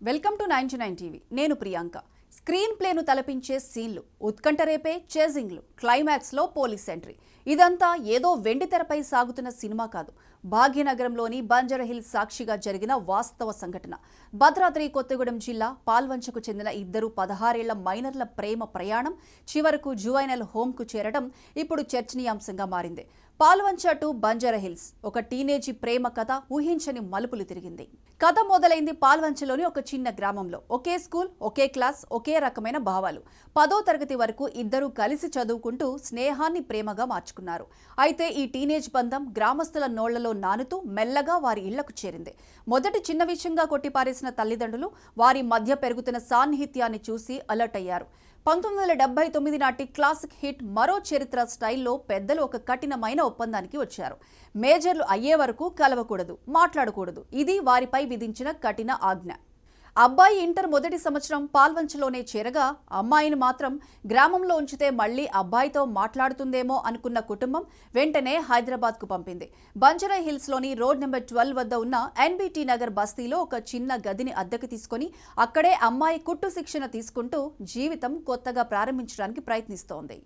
Welcome to 99 TV. నేను Priyanka. Screen plain తలపించే సీన్లు, ఉత్కంఠ రేపే చేజింగ్లు, క్లైమాక్స్లో పోలీస్ ఎంట్రీ. ఇదంతా ఏదో వెండి తెరపై సాగుతున్న సినిమా కాదు. భాగ్యనగరంలోని బంజారాహిల్స్ సాక్షిగా జరిగిన వాస్తవ సంఘటన. భద్రాద్రి కొత్తగూడెం జిల్లా పాల్వంచకు చెందిన ఇద్దరు 16 ఏళ్ల మైనర్ల ప్రేమ ప్రయాణం చివరకు జువైనల్ హోమ్కు చేరడం ఇప్పుడు చర్చనీయాంశంగా మారింది. పాల్వంచ టు బంజారాహిల్స్ ఒక టీనేజీ ప్రేమ కథ ఊహించని మలుపులు తిరిగింది. కథ మొదలైంది పాల్వంచలోని ఒక చిన్న గ్రామంలో. ఒకే స్కూల్, ఒకే క్లాస్, ఒకే రకమైన భావాలు. 10వ తరగతి వరకు ఇద్దరూ కలిసి చదువుకుంటూ స్నేహాన్ని ప్రేమగా మార్చుకున్నారు. అయితే ఈ టీనేజ్ బంధం గ్రామస్తుల నోళ్లలో నానుతూ మెల్లగా వారి ఇళ్లకు చేరింది. మొదటి చిన్న విషయంగా కొట్టిపారేసిన తల్లిదండ్రులు వారి మధ్య పెరుగుతున్న సాన్నిహిత్యాన్ని చూసి అలర్ట్ అయ్యారు. 1979 నాటి క్లాసిక్ హిట్ మరో చరిత్ర స్టైల్లో పెద్దలు ఒక కఠినమైన ఒప్పందానికి వచ్చారు. మేజర్లు అయ్యే వరకు కలవకూడదు, మాట్లాడకూడదు. ఇది వారిపై విధించిన కఠిన ఆజ్ఞ. అబ్బాయి ఇంటర్ మొదటి సంవత్సరం పాల్వంచలోనే చేరగా, అమ్మాయిని మాత్రం గ్రామంలో ఉంచితే మళ్లీ అబ్బాయితో మాట్లాడుతుందేమో అనుకున్న కుటుంబం వెంటనే హైదరాబాద్కు పంపింది. బంజారాహిల్స్లోని రోడ్ నెంబర్ 12 వద్ద ఉన్న ఎన్బిటి నగర్ బస్తీలో ఒక చిన్న గదిని అద్దెకు తీసుకుని అక్కడే అమ్మాయి కుట్టు శిక్షణ తీసుకుంటూ జీవితం కొత్తగా ప్రారంభించడానికి ప్రయత్నిస్తోంది.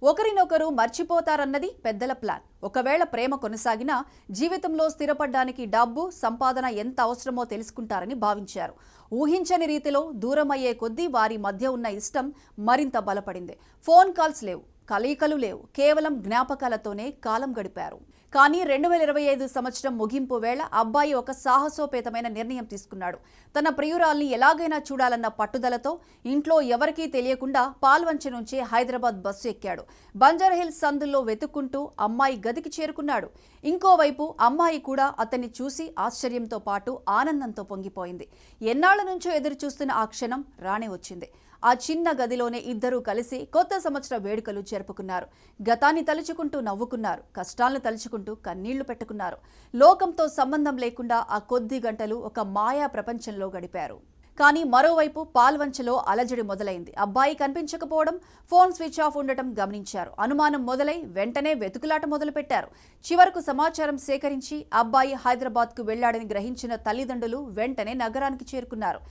ఒకరినొకరు మర్చిపోతారన్నది పెద్దల ప్లాన్. ఒకవేళ ప్రేమ కొనసాగినా జీవితంలో స్థిరపడ్డానికి డబ్బు, సంపాదన ఎంత అవసరమో తెలుసుకుంటారని భావించారు. ఊహించని రీతిలో దూరమయ్యే కొద్దీ వారి మధ్య ఉన్న ఇష్టం మరింత బలపడింది. ఫోన్ కాల్స్ లేవు, కలయికలు లేవు, కేవలం జ్ఞాపకాలతోనే కాలం గడిపారు. కానీ 2025 సంవత్సరం ముగింపు వేళ అబ్బాయి ఒక సాహసోపేతమైన నిర్ణయం తీసుకున్నాడు. తన ప్రియురాల్ని ఎలాగైనా చూడాలన్న పట్టుదలతో ఇంట్లో ఎవరికీ తెలియకుండా పాల్వంచ నుంచి హైదరాబాద్ బస్సు ఎక్కాడు. బంజారాహిల్స్ సందుల్లో వెతుక్కుంటూ అమ్మాయి గదికి చేరుకున్నాడు. ఇంకోవైపు అమ్మాయి కూడా అతన్ని చూసి ఆశ్చర్యంతో పాటు ఆనందంతో పొంగిపోయింది. ఎన్నాళ్ల నుంచో ఎదురు చూస్తున్న ఆ క్షణం రానే వచ్చింది. ఆ చిన్న గదిలోనే ఇద్దరూ కలిసి కొత్త సంవత్సర వేడుకలు జరుపుకున్నారు. గతాన్ని తలుచుకుంటూ నవ్వుకున్నారు, కష్టాలను తలుచుకుంటూ కన్నీళ్లు పెట్టుకున్నారు. లోకంతో సంబంధం లేకుండా ఆ కొద్ది గంటలు ఒక మాయా ప్రపంచంలో గడిపారు. కానీ మరోవైపు పాల్వంచలో అలజడి మొదలైంది. అబ్బాయి కనిపించకపోవడం, ఫోన్ స్విచ్ ఆఫ్ ఉండటం గమనించారు. అనుమానం మొదలై వెంటనే వెతుకులాట మొదలుపెట్టారు. చివరకు సమాచారం సేకరించి అబ్బాయి హైదరాబాద్కు వెళ్లాడని గ్రహించిన తల్లిదండ్రులు వెంటనే నగరానికి చేరుకున్నారు.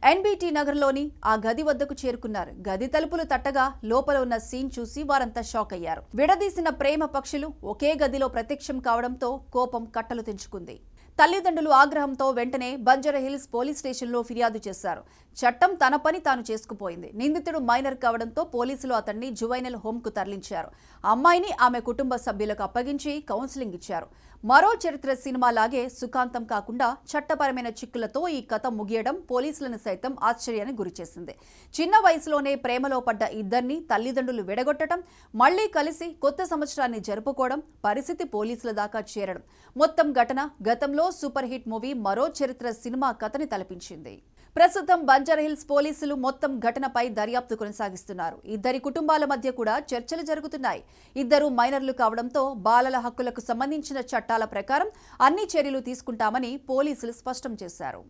ఎన్బిటి నగర్లోని ఆ గది వద్దకు చేరుకున్నారు. గది తలుపులు తట్టగా లోపల ఉన్న సీన్ చూసి వారంతా షాక్ అయ్యారు. విడదీసిన ప్రేమ పక్షులు ఒకే గదిలో ప్రత్యక్షం కావడంతో కోపం కట్టలు తెంచుకుంది. తల్లిదండ్రులు ఆగ్రహంతో వెంటనే బంజారాహిల్స్ పోలీస్ స్టేషన్లో ఫిర్యాదు చేశారు. చట్టం తన పని తాను చేసుకుపోయింది. నిందితుడు మైనర్ కావడంతో పోలీసులు అతన్ని జువైనల్ హోమ్కు తరలించారు. అమ్మాయిని ఆమె కుటుంబ సభ్యులకు అప్పగించి కౌన్సిలింగ్ ఇచ్చారు. మరో చరిత్ర సినిమాలాగే సుఖాంతం కాకుండా చట్టపరమైన చిక్కులతో ఈ కథ ముగియడం పోలీసులను సైతం ఆశ్చర్యానికి గురిచేసింది. చిన్న వయసులోనే ప్రేమలో పడ్డ ఇద్దరిని తల్లిదండ్రులు విడగొట్టడం, మళ్లీ కలిసి కొత్త సంవత్సరాన్ని జరుపుకోవడం, పరిస్థితి పోలీసుల దాకా చేరడం. మొత్తం ఘటన గతంలో సూపర్ హిట్ మూవీ మరో చరిత్ర సినిమా కథని తలపించింది. ప్రస్తుతం బంజారాహిల్స్ పోలీసులు మొత్తం ఘటనపై దర్యాప్తు కొనసాగిస్తున్నారు. ఇద్దరి కుటుంబాల మధ్య కూడా చర్చలు జరుగుతున్నాయి. ఇద్దరు మైనర్లు కావడంతో బాలల హక్కులకు సంబంధించిన చట్టాల ప్రకారం అన్ని చర్యలు తీసుకుంటామని పోలీసులు స్పష్టం చేశారు.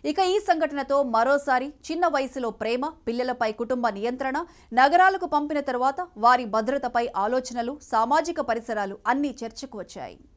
ఇక ఈ సంఘటనతో మరోసారి చిన్న వయసులో ప్రేమ, పిల్లలపై కుటుంబ నియంత్రణ, నగరాలకు పంపిన తర్వాత వారి భద్రతపై ఆలోచనలు, సామాజిక పరిసరాలు అన్నీ చర్చకు వచ్చాయి.